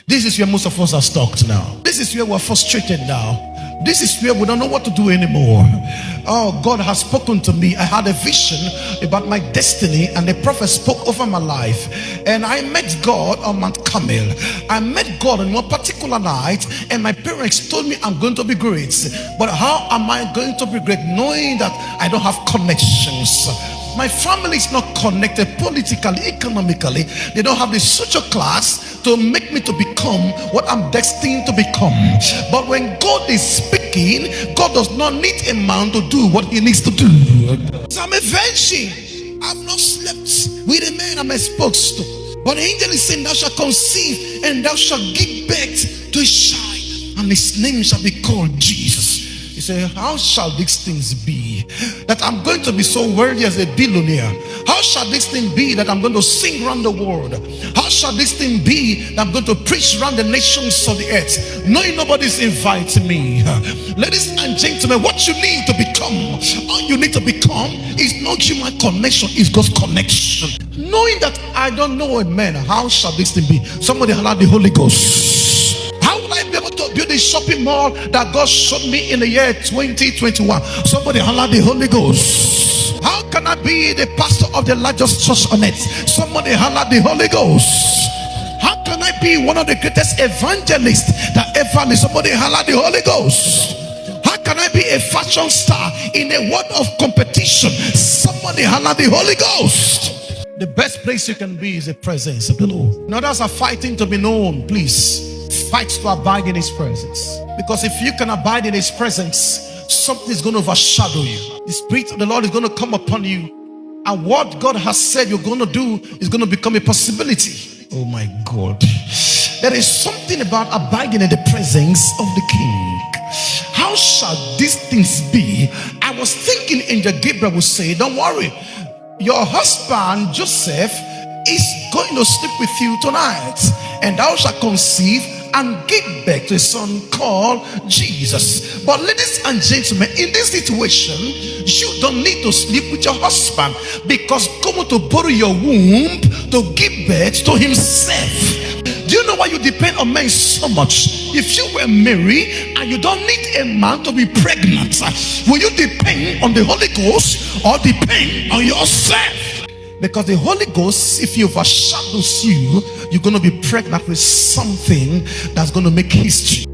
This is where most of us are stuck now. This is where we're frustrated now. This is where we don't know what to do anymore. Oh, God has spoken to me. I had a vision about my destiny, and the prophet spoke over my life. And I met God on Mount Carmel. I met God on one particular night, and my parents told me I'm going to be great. But how am I going to be great knowing that I don't have connections? My family is not connected politically, economically. They don't have the social class to make me to become what I'm destined to become. But when God is speaking, God does not need a man to do what he needs to do. So I'm a virgin. I've not slept with a man I'm exposed to. But the angel is saying, thou shalt conceive and thou shalt give birth to a child, and his name shall be called Jesus. He said, how shall these things be that I'm going to be so worthy as a billionaire? How shall this thing be that I'm going to sing around the world? How shall this thing be that I'm going to preach around the nations of the earth, knowing nobody's inviting me? Ladies and gentlemen, what you need to become, all you need to become is not human connection, it's God's connection. Knowing that I don't know a man, how shall this thing be? Somebody allow the Holy Ghost. How will I be able to build a shopping mall that God showed me in the year 2021? Somebody holler the Holy Ghost. How can I be the pastor of the largest church on earth? Somebody holler the Holy Ghost. How can I be one of the greatest evangelists that ever lived? Somebody holler the Holy Ghost. How can I be a fashion star in a world of competition? Somebody holler the Holy Ghost. The best place you can be is the presence of the Lord. Others are fighting to be known. Please fight to abide in his presence, because if you can abide in his presence, something is going to overshadow you. The Spirit of the Lord is going to come upon you, and what God has said you're going to do is going to become a possibility. Oh my God, there is something about abiding in the presence of the King. How shall these things be? I was thinking Angel Gabriel would say, don't worry, your husband Joseph is going to sleep with you tonight, and thou shalt conceive and give birth to a son called Jesus. But ladies and gentlemen, in this situation, you don't need to sleep with your husband, because God wants to borrow your womb to give birth to himself. Do you know why you depend on men so much? If you were married and you don't need a man to be pregnant, will you depend on the Holy Ghost or depend on yourself? Because the Holy Ghost, if he overshadows you, you're going to be pregnant with something that's going to make history.